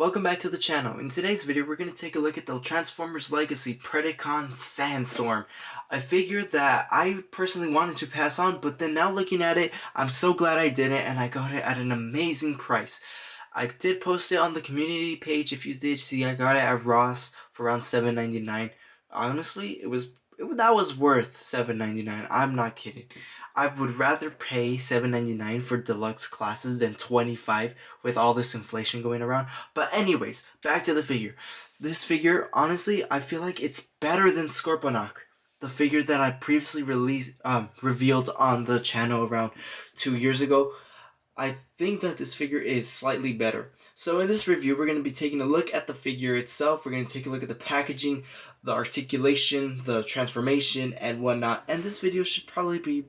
welcome back to the channel. In today's video, we're going to take a look at the Transformers Legacy Predacon Sandstorm. A figure that I personally wanted to pass on, but then now looking at it, I'm so glad I didn't, and I got it at an amazing price. I did post it on the community page. If you did see, I got it at Ross for around $7.99. Honestly, that was worth $7.99. I'm not kidding. I would rather pay $7.99 for deluxe classes than $25 with all this inflation going around. But anyways, back to the figure. This figure, honestly, I feel like it's better than Scorponok, the figure that I previously revealed on the channel around 2 years ago. I think that this figure is slightly better. So in this review, we're going to be taking a look at the figure itself. We're going to take a look at the packaging, the articulation, the transformation, and whatnot. And this video should probably be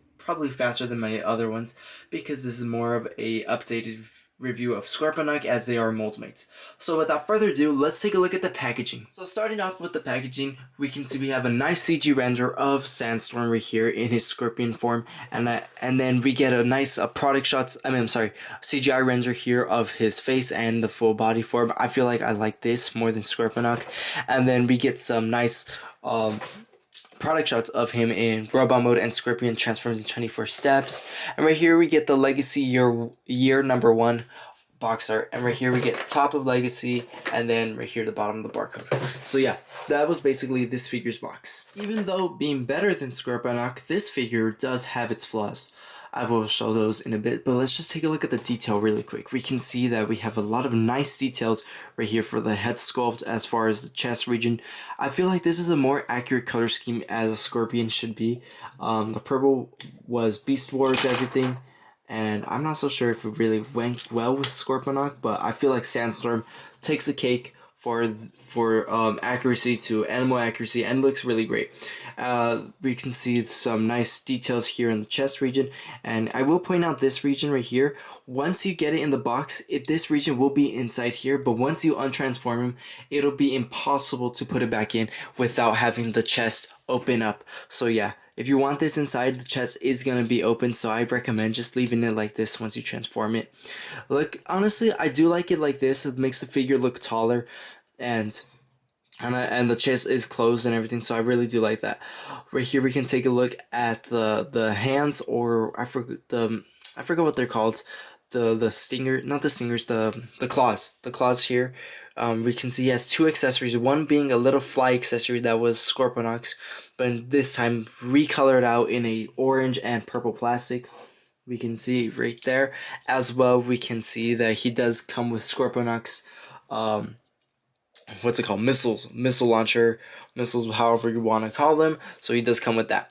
faster than my other ones because this is more of a updated review of Scorponok as they are mold mates. So without further ado, let's take a look at the packaging. So starting off with the packaging, we can see we have a nice CG render of Sandstorm right here in his scorpion form, and then we get a nice CGI render here of his face and the full body form. I feel like I like this more than Scorponok. And then we get some nice product shots of him in robot mode and Scorpion transforms in 24 steps. And right here we get the Legacy year number 1 box art, and right here we get top of Legacy, and then right here the bottom of the barcode. So yeah, that was basically this figure's box. Even though being better than Scorponok, this figure does have its flaws. I will show those in a bit, but let's just take a look at the detail really quick. We can see that we have a lot of nice details right here for the head sculpt as far as the chest region. I feel like this is a more accurate color scheme as a Scorpion should be. The purple was Beast Wars everything, and I'm not so sure if it really went well with Scorponok, but I feel like Sandstorm takes the cake for accuracy to animal accuracy and looks really great. We can see some nice details here in the chest region, and I will point out this region right here. Once you get it in the box, this region will be inside here, but once you untransform him, it'll be impossible to put it back in without having the chest open up. So yeah, if you want this inside, the chest is going to be open, so I recommend just leaving it like this once you transform it. Look, honestly, I do like it like this. It makes the figure look taller, and the chest is closed and everything, so I really do like that. Right here we can take a look at the hands, or I forgot what they're called. The stinger, not the stingers, the claws here. We can see he has 2 accessories, one being a little fly accessory that was Scorponok's, but this time recolored out in a orange and purple plastic. We can see right there. As well, we can see that he does come with Scorponok's what's it called, missile launcher, missiles, however you want to call them. So he does come with that.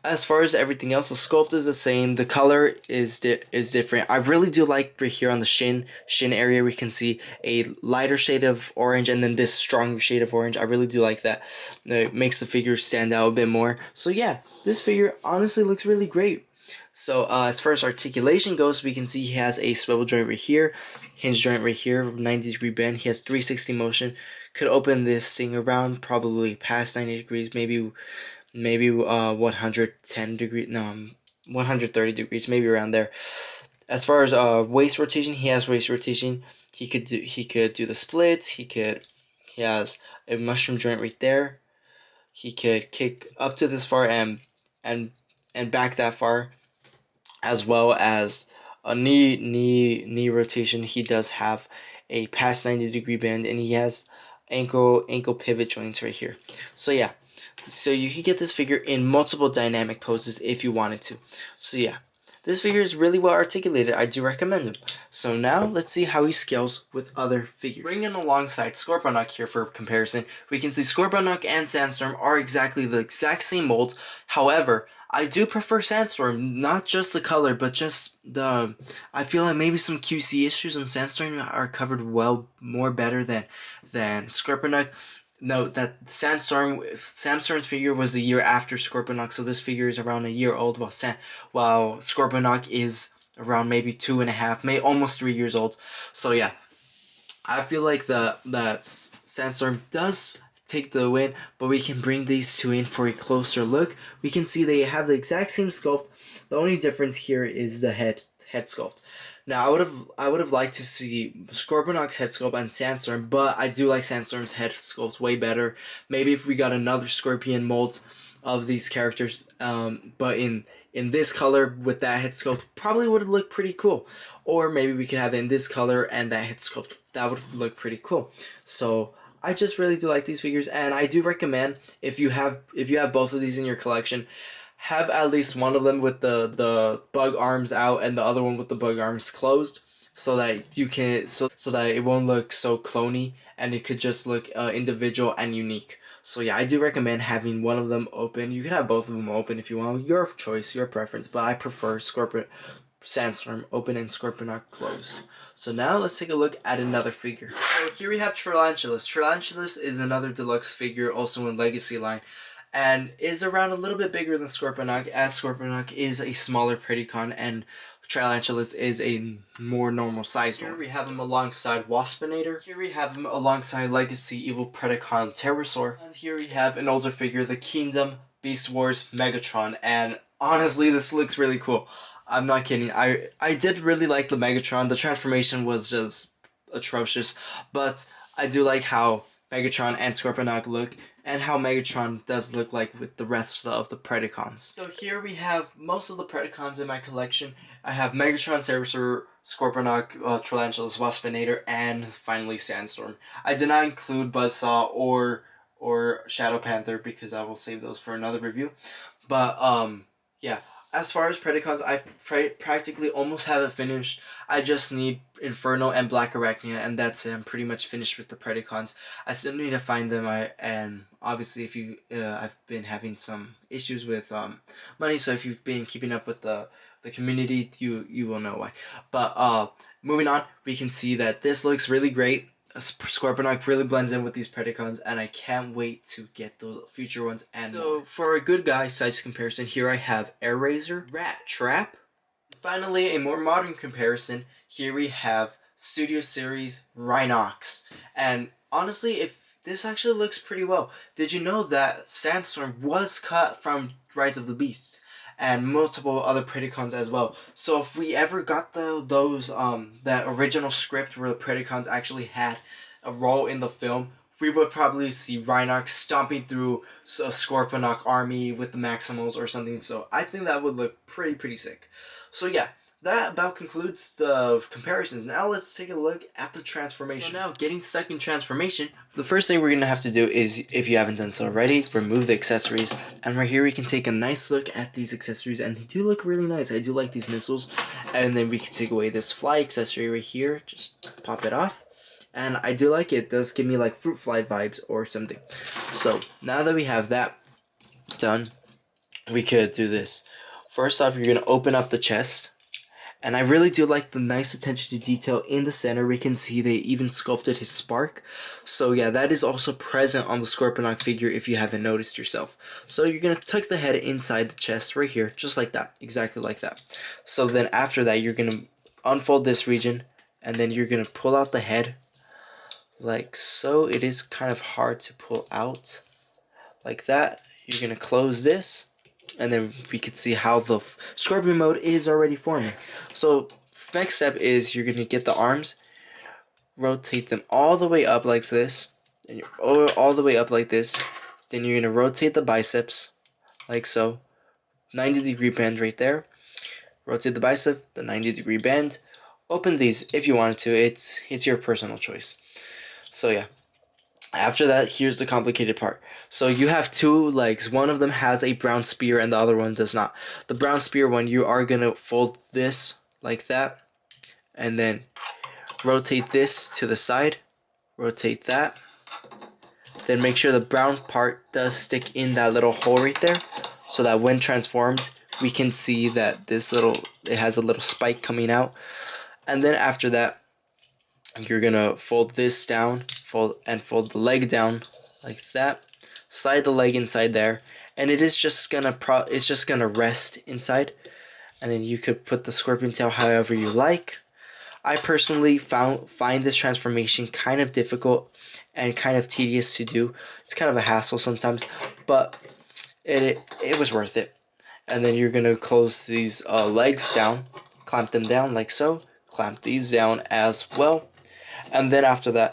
As far as everything else, the sculpt is the same. The color is different. I really do like right here on the shin area. We can see a lighter shade of orange and then this stronger shade of orange. I really do like that. It makes the figure stand out a bit more. So yeah, this figure honestly looks really great. So as far as articulation goes, we can see he has a swivel joint right here, hinge joint right here, 90-degree bend. He has 360 motion. Could open this thing around probably past 90 degrees, maybe 110 degrees, no, 130 degrees, maybe around there. As far as waist rotation, he has waist rotation. He could do the splits. He has a mushroom joint right there. He could kick up to this far and back that far, as well as a knee rotation. He does have a past 90-degree bend, and he has ankle pivot joints right here. So yeah, so you can get this figure in multiple dynamic poses if you wanted to. So yeah, this figure is really well articulated. I do recommend him. So now let's see how he scales with other figures. Bringing alongside Scorponok here for comparison, we can see Scorponok and Sandstorm are exactly the exact same mold. However, I do prefer Sandstorm, not just the color, but just I feel like maybe some QC issues on Sandstorm are covered more better than Scorponok. Note that Sandstorm's figure was a year after Scorponok, so this figure is around a year old, while Scorponok is around maybe 2.5, almost 3 years old. So yeah, I feel like that Sandstorm does take the win, but we can bring these two in for a closer look. We can see they have the exact same sculpt. The only difference here is the head head sculpt. Now I would have liked to see Scorponok's head sculpt and Sandstorm, but I do like Sandstorm's head sculpt way better. Maybe if we got another Scorpion mold of these characters, but in this color with that head sculpt, probably would have looked pretty cool. Or maybe we could have it in this color and that head sculpt. That would look pretty cool. So I just really do like these figures, and I do recommend if you have both of these in your collection, have at least one of them with the bug arms out and the other one with the bug arms closed, so that you can so that it won't look so cloney and it could just look individual and unique. So yeah, I do recommend having one of them open. You can have both of them open if you want, your choice, your preference, but I prefer Sandstorm open and Scorponok closed. So now let's take a look at another figure. So here we have Tarantulas. Tarantulas is another deluxe figure, also in Legacy line, and is around a little bit bigger than Scorponok, as Scorponok is a smaller Predacon and Tarantulas is a more normal sized one. Here we have him alongside Waspinator. Here we have him alongside Legacy Evil Predacon Terrorsaur. And here we have an older figure, the Kingdom Beast Wars Megatron, and honestly this looks really cool. I'm not kidding. I did really like the Megatron. The transformation was just atrocious, but I do like how Megatron and Scorponok look, and how Megatron does look like with the rest of the Predacons. So here we have most of the Predacons in my collection. I have Megatron, Terrorsaur, Scorponok, Tarantulas, Waspinator, and finally Sandstorm. I did not include Buzzsaw or Shadow Panther because I will save those for another review. But yeah. As far as Predacons, I practically almost have it finished. I just need Inferno and Black Arachnia, and that's it. I'm pretty much finished with the Predacons. I still need to find them, and obviously if you, I've been having some issues with money, so if you've been keeping up with the community, you will know why. But moving on, we can see that this looks really great. Scorponok really blends in with these Predacons, and I can't wait to get those future ones. And so for a good guy size comparison, here I have Air Razor, Rat Trap. Finally, a more modern comparison, here we have Studio Series Rhinox. And honestly, if this actually looks pretty well. Did you know that Sandstorm was cut from Rise of the Beasts? And multiple other Predacons as well. So if we ever got that original script where the Predacons actually had a role in the film, we would probably see Rhinox stomping through a Scorponok army with the Maximals or something. So I think that would look pretty sick. So yeah, that about concludes the comparisons. Now let's take a look at the transformation. So now, getting stuck in transformation, the first thing we're going to have to do is, if you haven't done so already, remove the accessories. And right here we can take a nice look at these accessories, and they do look really nice. I do like these missiles. And then we can take away this fly accessory right here, just pop it off. And I do like it. It does give me like fruit fly vibes or something. So now that we have that done, we could do this. First off, you're going to open up the chest. And I really do like the nice attention to detail in the center. We can see they even sculpted his spark. So yeah, that is also present on the Scorponok figure if you haven't noticed yourself. So you're going to tuck the head inside the chest right here, just like that, exactly like that. So then after that, you're going to unfold this region, and then you're going to pull out the head like so. It is kind of hard to pull out like that. You're going to close this. And then we could see how the Scorpion mode is already forming. So next step is you're going to get the arms, rotate them all the way up like this, and all the way up like this. Then you're going to rotate the biceps like so, 90-degree bend right there. Rotate the bicep, the 90-degree bend. Open these if you wanted to. It's your personal choice. So yeah. After that, here's the complicated part. So you have two legs. One of them has a brown spear and the other one does not. The brown spear one, you are going to fold this like that. And then rotate this to the side. Rotate that. Then make sure the brown part does stick in that little hole right there. So that when transformed, we can see that it has a little spike coming out. And then after that, you're gonna fold this down, fold the leg down like that. Slide the leg inside there, and it's just gonna rest inside. And then you could put the scorpion tail however you like. I personally find this transformation kind of difficult and kind of tedious to do. It's kind of a hassle sometimes, but it was worth it. And then you're gonna close these legs down, clamp them down like so, clamp these down as well, and then after that,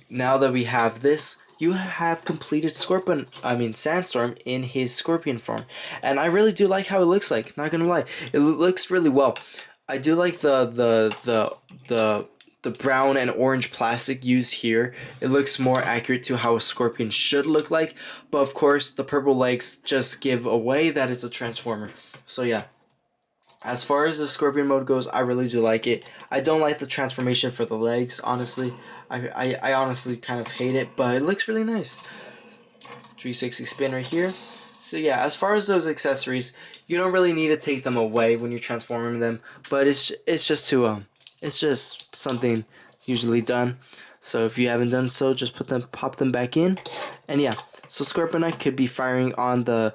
now that we have this, you have completed Sandstorm in his Scorpion form, and I really do like how it looks like. Not gonna lie, it looks really well. I do like the brown and orange plastic used here. It looks more accurate to how a Scorpion should look like, but of course the purple legs just give away that it's a Transformer. So yeah. As far as the Scorpion mode goes, I really do like it. I don't like the transformation for the legs, honestly. I honestly kind of hate it, but it looks really nice. 360 spin right here. So yeah, as far as those accessories, you don't really need to take them away when you're transforming them, but it's just something usually done. So if you haven't done so, just pop them back in, and yeah. So Scorponok could be firing on the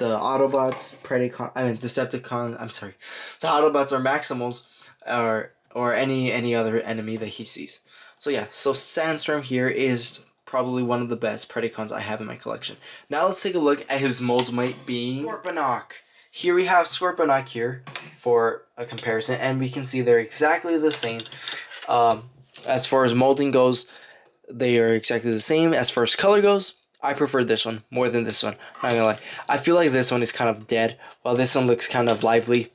Autobots, Decepticon. I'm sorry, the Autobots or Maximals, or any other enemy that he sees. So yeah, so Sandstorm here is probably one of the best Predacons I have in my collection. Now let's take a look at his mold mate being Scorponok. Here we have Scorponok here for a comparison, and we can see they're exactly the same. As far as molding goes, they are exactly the same. As far as color goes, I prefer this one more than this one. Not gonna lie, I feel like this one is kind of dead, while this one looks kind of lively.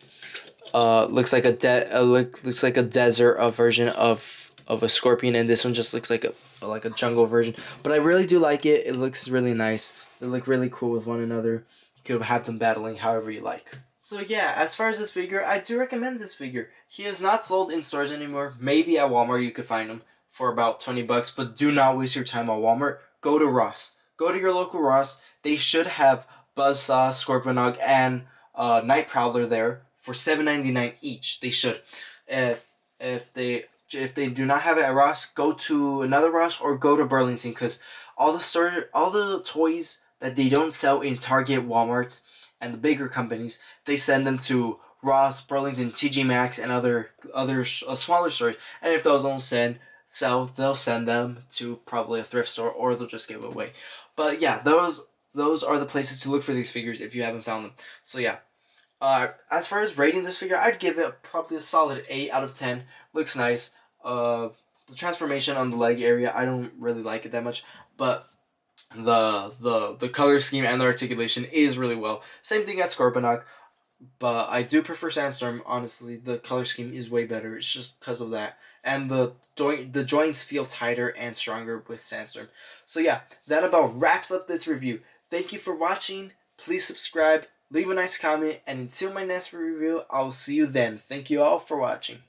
Looks like a desert version of a Scorpion, and this one just looks like a jungle version. But I really do like it. It looks really nice. They look really cool with one another. You could have them battling however you like. So yeah, as far as this figure, I do recommend this figure. He is not sold in stores anymore. Maybe at Walmart you could find him for about 20 bucks, but do not waste your time at Walmart. Go to Ross. Go to your local Ross. They should have Buzzsaw, Scorponok, and Night Prowler there for $7.99 each. They should. If they do not have it at Ross, go to another Ross or go to Burlington, because all the toys that they don't sell in Target, Walmart, and the bigger companies, they send them to Ross, Burlington, TJ Maxx, and other smaller stores. And if those don't sell, they'll send them to probably a thrift store, or they'll just give it away. But yeah, those are the places to look for these figures if you haven't found them. So yeah. As far as rating this figure, I'd give it probably a solid 8 out of 10. Looks nice. The transformation on the leg area, I don't really like it that much, but the color scheme and the articulation is really well. Same thing as Scorponok, but I do prefer Sandstorm. Honestly, the color scheme is way better. It's just because of that, and the joints feel tighter and stronger with Sandstorm. So yeah, that about wraps up this review. Thank you for watching. Please subscribe, leave a nice comment, and until my next review, I'll see you then. Thank you all for watching.